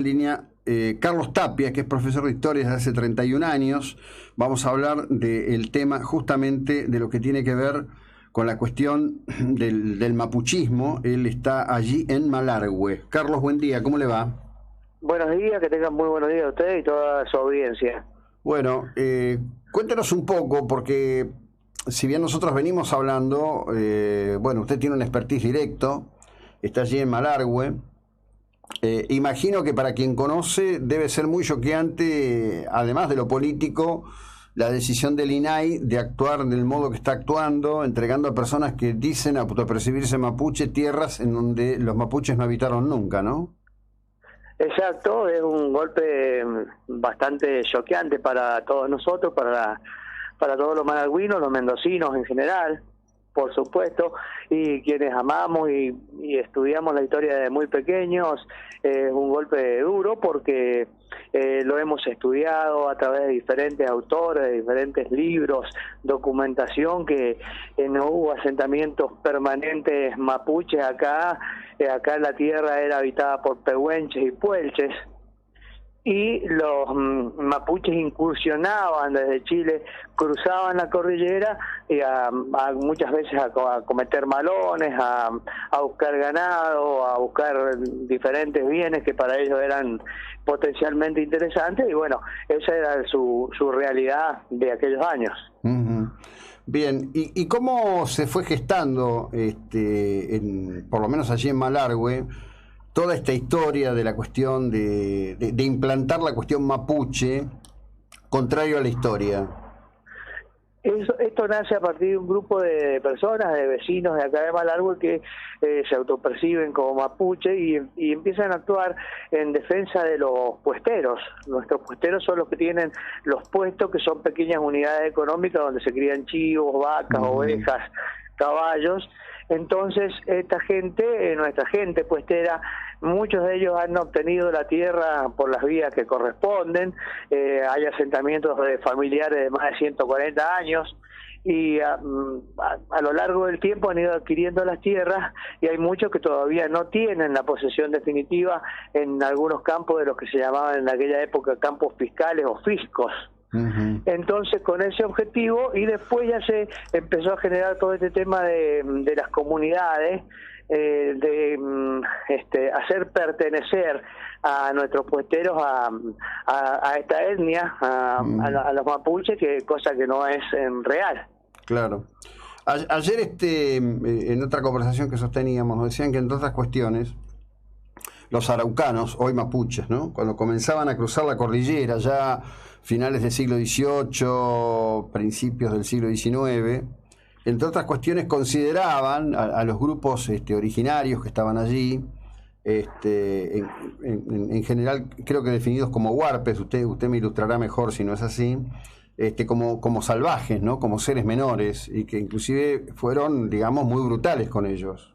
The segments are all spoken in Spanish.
Línea Carlos Tapia, que es profesor de historia desde hace 31 años. Vamos a hablar del tema justamente de lo que tiene que ver con la cuestión del mapuchismo. Él está allí en Malargüe. Carlos, buen día, ¿cómo le va? Buenos días, que tengan muy buenos días a usted y toda su audiencia. Bueno, cuéntenos un poco, porque si bien nosotros venimos hablando, bueno, usted tiene un expertise directo, está allí en Malargüe. Imagino que para quien conoce debe ser muy choqueante, además de lo político, la decisión del INAI de actuar del modo que está actuando, entregando a personas que dicen autopercibirse mapuche tierras en donde los mapuches no habitaron nunca, ¿no? Exacto, es un golpe bastante choqueante para todos nosotros, para todos los malargüinos, los mendocinos en general, por supuesto, y quienes amamos y estudiamos la historia desde muy pequeños. Es un golpe duro porque lo hemos estudiado a través de diferentes autores, de diferentes libros, documentación, que no hubo asentamientos permanentes mapuches acá. Acá la tierra era habitada por pehuenches y puelches, y los mapuches incursionaban desde Chile, cruzaban la cordillera y muchas veces a cometer malones, a buscar ganado, a buscar diferentes bienes que para ellos eran potencialmente interesantes, y bueno, esa era su realidad de aquellos años. Uh-huh. Bien, ¿y cómo se fue gestando, por lo menos allí en Malargüe, toda esta historia de la cuestión de implantar la cuestión mapuche contrario a la historia? Esto nace a partir de un grupo de personas, de vecinos de acá de Malargüe, que se autoperciben como mapuche y empiezan a actuar en defensa de los puesteros. Nuestros puesteros son los que tienen los puestos, que son pequeñas unidades económicas donde se crían chivos, vacas, ovejas, caballos. Entonces, esta gente, nuestra gente puestera, muchos de ellos han obtenido la tierra por las vías que corresponden. Hay asentamientos de familiares de más de 140 años, y a lo largo del tiempo han ido adquiriendo las tierras, y hay muchos que todavía no tienen la posesión definitiva en algunos campos de los que se llamaban en aquella época campos fiscales o fiscos. Uh-huh. Entonces, con ese objetivo, y después ya se empezó a generar todo este tema de las comunidades, hacer pertenecer a nuestros puesteros a esta etnia, a los mapuches, que cosa que no es real. Claro. Ayer en otra conversación que sosteníamos nos decían que, entre otras cuestiones, los araucanos, hoy mapuches, ¿no?, cuando comenzaban a cruzar la cordillera, ya finales del siglo XVIII, principios del siglo XIX, entre otras cuestiones consideraban a los grupos originarios que estaban allí, en general creo que definidos como huarpes, usted me ilustrará mejor si no es así, como salvajes, ¿no?, como seres menores, y que inclusive fueron, digamos, muy brutales con ellos.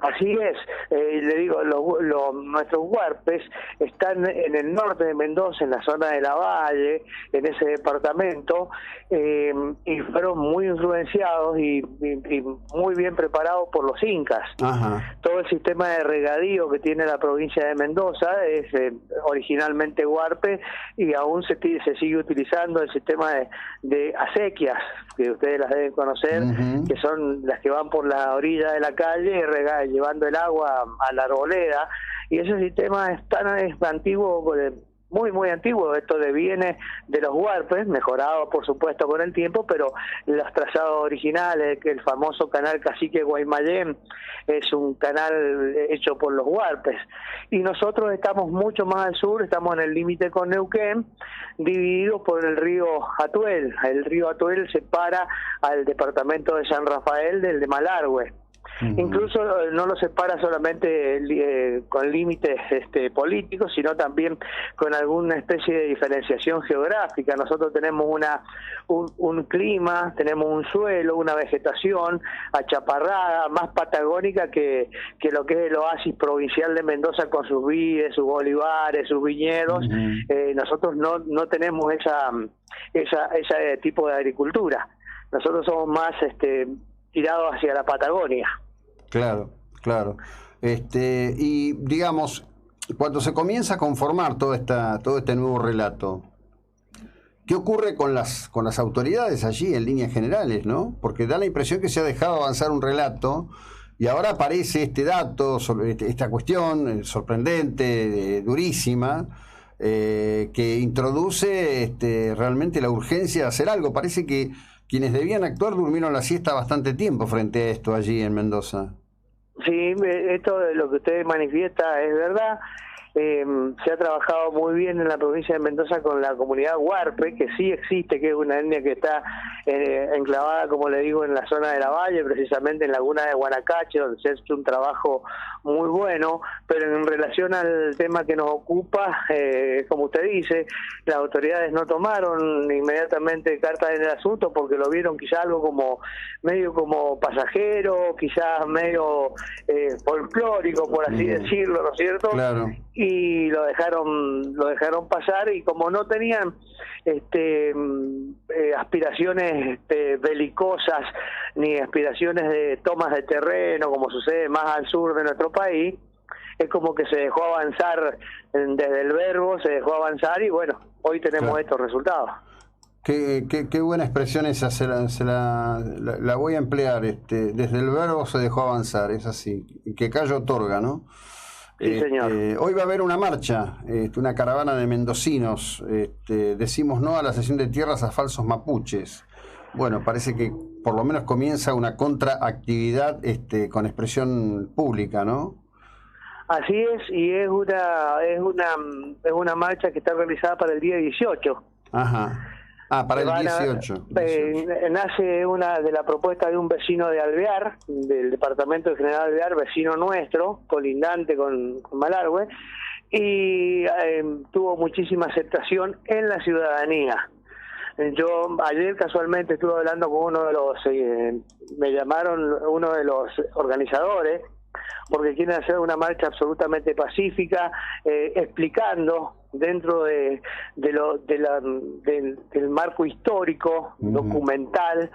Así es, le digo, nuestros huarpes están en el norte de Mendoza, en la zona de la Valle, en ese departamento, y fueron muy influenciados y muy bien preparados por los incas. Ajá. Todo el sistema de regadío que tiene la provincia de Mendoza es originalmente huarpe, y aún se sigue utilizando el sistema de acequias, que ustedes las deben conocer, uh-huh, que son las que van por la orilla de la calle y llevando el agua a la arboleda, y ese sistema es antiguo, muy antiguo. Esto viene de los huarpes, mejorado por supuesto con el tiempo, pero los trazados originales, que el famoso canal Cacique Guaymallén es un canal hecho por los huarpes, y nosotros estamos mucho más al sur, estamos en el límite con Neuquén, divididos por el río Atuel. El río Atuel separa al departamento de San Rafael del de Malargüe. Uh-huh. Incluso no lo separa solamente con límites políticos, sino también con alguna especie de diferenciación geográfica. Nosotros tenemos un clima, tenemos un suelo, una vegetación achaparrada, más patagónica que lo que es el oasis provincial de Mendoza, con sus vides, sus olivares, sus viñedos. Uh-huh. Nosotros no tenemos ese tipo de agricultura. Nosotros somos más tirados hacia la Patagonia. Claro, claro. Y digamos, cuando se comienza a conformar todo este nuevo relato, ¿qué ocurre con las autoridades allí en líneas generales, no? Porque da la impresión que se ha dejado avanzar un relato y ahora aparece este dato, esta cuestión sorprendente, durísima, que introduce realmente la urgencia de hacer algo. Parece que quienes debían actuar durmieron la siesta bastante tiempo frente a esto allí en Mendoza. Sí, esto de lo que usted manifiesta es verdad. Se ha trabajado muy bien en la provincia de Mendoza con la comunidad huarpe, que sí existe, que es una etnia que está enclavada, como le digo, en la zona de la Valle, precisamente en Laguna de Guanacache, donde se ha hecho un trabajo muy bueno, pero en relación al tema que nos ocupa, como usted dice, las autoridades no tomaron inmediatamente cartas en el asunto porque lo vieron quizá algo como medio como pasajero, quizás medio folclórico, por así decirlo, ¿no es cierto? Claro. Y lo dejaron pasar, y como no tenían aspiraciones belicosas ni aspiraciones de tomas de terreno como sucede más al sur de nuestro país, es como que se dejó avanzar desde el verbo, se dejó avanzar, y bueno, hoy tenemos estos resultados. Qué buena expresión esa, la voy a emplear. Desde el verbo se dejó avanzar, es así, que callo otorga, ¿no? Sí, señor. Hoy va a haber una marcha, una caravana de mendocinos. Decimos no a la cesión de tierras a falsos mapuches. Bueno, parece que por lo menos comienza una contraactividad con expresión pública, ¿no? Así es, y es una marcha que está realizada para el día 18. Ajá. Para el 18. Nace de la propuesta de un vecino de Alvear, del departamento de General Alvear, vecino nuestro, colindante con Malargüe, y tuvo muchísima aceptación en la ciudadanía. Yo ayer casualmente estuve hablando con uno de los, me llamaron uno de los organizadores, porque quieren hacer una marcha absolutamente pacífica, explicando dentro del marco histórico, documental,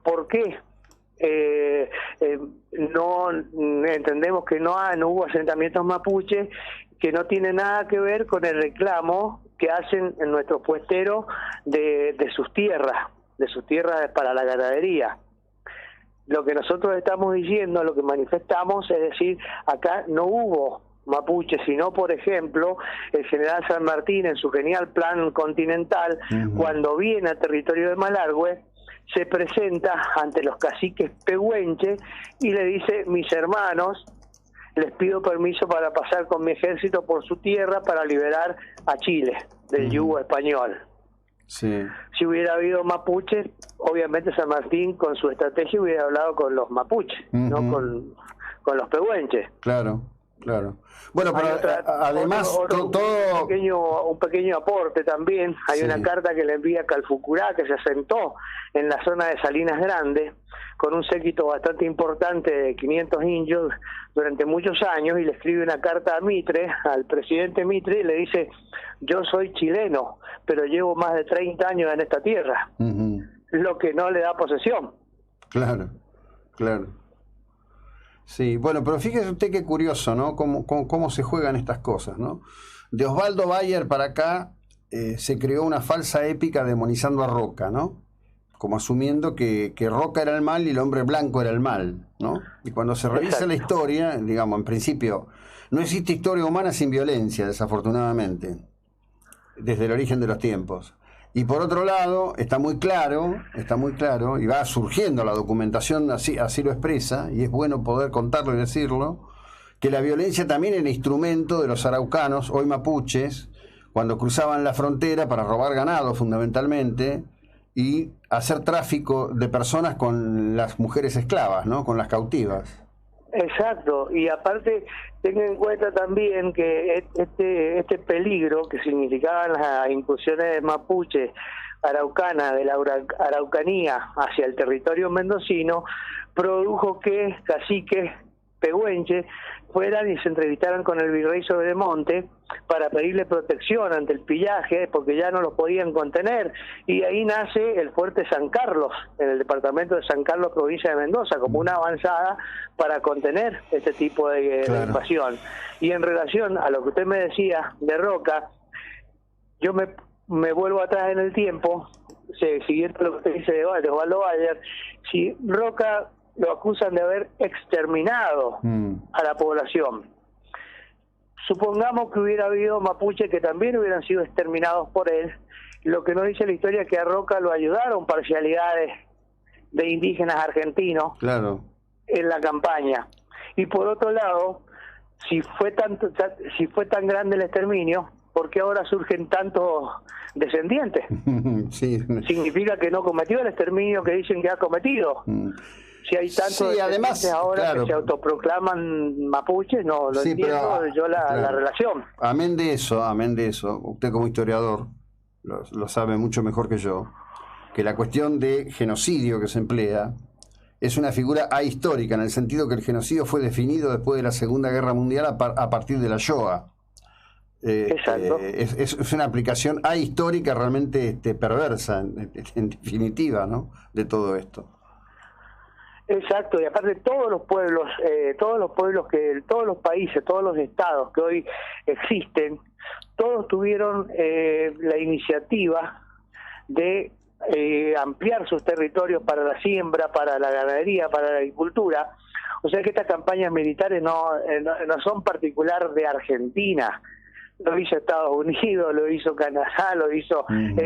por qué no entendemos que no hubo asentamientos mapuches, que no tiene nada que ver con el reclamo que hacen en nuestros puesteros de sus tierras para la ganadería. Lo que nosotros estamos diciendo, lo que manifestamos, es decir, acá no hubo mapuche, sino, por ejemplo, el general San Martín, en su genial plan continental, cuando viene a territorio de Malargüe, se presenta ante los caciques pehuenches y le dice: mis hermanos, les pido permiso para pasar con mi ejército por su tierra para liberar a Chile del yugo español. Sí. Si hubiera habido mapuches, obviamente San Martín con su estrategia hubiera hablado con los mapuches, no con los pehuenches. Claro. Bueno, pero además un pequeño aporte también. Hay una carta que le envía Calfucurá, que se asentó en la zona de Salinas Grandes con un séquito bastante importante de 500 indios durante muchos años, y le escribe una carta a Mitre, al presidente Mitre, y le dice: yo soy chileno, pero llevo más de 30 años en esta tierra, lo que no le da posesión. Claro. Sí, bueno, pero fíjese usted qué curioso, ¿no? Cómo se juegan estas cosas, ¿no? De Osvaldo Bayer para acá se creó una falsa épica demonizando a Roca, ¿no? Como asumiendo que Roca era el mal y el hombre blanco era el mal, ¿no? Y cuando se revisa la historia, digamos, en principio, no existe historia humana sin violencia, desafortunadamente, desde el origen de los tiempos. Y por otro lado, está muy claro, y va surgiendo la documentación, así lo expresa, y es bueno poder contarlo y decirlo, que la violencia también era instrumento de los araucanos, hoy mapuches, cuando cruzaban la frontera para robar ganado fundamentalmente, y hacer tráfico de personas con las mujeres esclavas, ¿no? Con las cautivas. Exacto, y aparte tenga en cuenta también que este peligro que significaban las incursiones de mapuche araucana de la Araucanía hacia el territorio mendocino produjo que caciques pehuenches fueran y se entrevistaran con el virrey Sobremonte para pedirle protección ante el pillaje, porque ya no los podían contener, y ahí nace el fuerte San Carlos, en el departamento de San Carlos, provincia de Mendoza, como una avanzada para contener este tipo de invasión. Y en relación a lo que usted me decía de Roca, yo me vuelvo atrás en el tiempo, siguiendo lo que usted dice de Osvaldo Bayer. Si Roca lo acusan de haber exterminado a la población, supongamos que hubiera habido mapuches que también hubieran sido exterminados por él, lo que nos dice la historia es que a Roca lo ayudaron parcialidades de indígenas argentinos en la campaña. Y por otro lado, si fue tan grande el exterminio, ¿por qué ahora surgen tantos descendientes? Sí. Significa que no cometió el exterminio que dicen que ha cometido. Si hay tantos descendientes ahora que se autoproclaman mapuches, no lo entiendo pero, yo la relación. Amén de eso, usted como historiador lo sabe mucho mejor que yo, que la cuestión de genocidio que se emplea es una figura ahistórica, en el sentido que el genocidio fue definido después de la Segunda Guerra Mundial a partir de la Shoah. Exacto. Es una aplicación ahistórica realmente perversa, en definitiva, ¿no?, de todo esto. Exacto, y aparte todos los países, todos los estados que hoy existen, todos tuvieron la iniciativa de ampliar sus territorios para la siembra, para la ganadería, para la agricultura. O sea que estas campañas militares no son particular de Argentina. Lo hizo Estados Unidos, lo hizo Canadá, lo hizo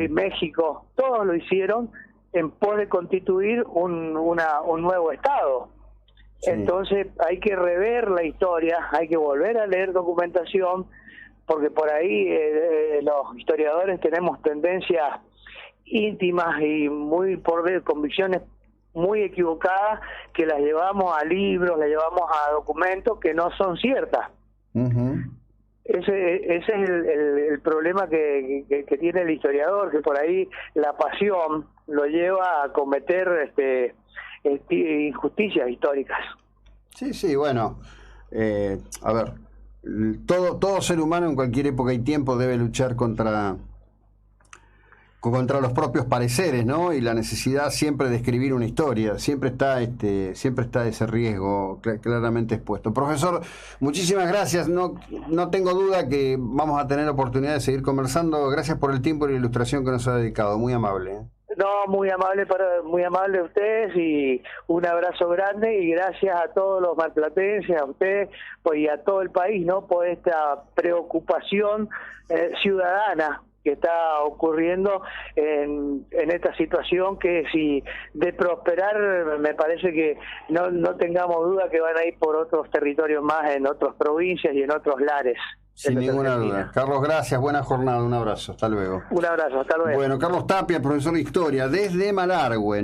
México, todos lo hicieron en pos de constituir un nuevo Estado. Sí. Entonces hay que rever la historia, hay que volver a leer documentación, porque por ahí los historiadores tenemos tendencias íntimas y convicciones muy equivocadas, que las llevamos a libros, las llevamos a documentos que no son ciertas. Ese es el problema que tiene el historiador, que por ahí la pasión lo lleva a cometer injusticias históricas. Sí, bueno, a ver, todo ser humano en cualquier época y tiempo debe luchar contra los propios pareceres, ¿no? Y la necesidad siempre de escribir una historia, siempre está ese riesgo claramente expuesto. Profesor, muchísimas gracias. No tengo duda que vamos a tener oportunidad de seguir conversando. Gracias por el tiempo y la ilustración que nos ha dedicado, muy amable. No, muy amable a ustedes, y un abrazo grande, y gracias a todos los marplatenses, a ustedes y a todo el país, ¿no?, por esta preocupación ciudadana que está ocurriendo en esta situación, que si de prosperar, me parece que no tengamos duda que van a ir por otros territorios más, en otras provincias y en otros lares. Sin ninguna duda. Carlos, gracias, buena jornada, un abrazo, hasta luego. Un abrazo, hasta luego. Bueno, Carlos Tapia, profesor de Historia, desde Malargüe, ¿no?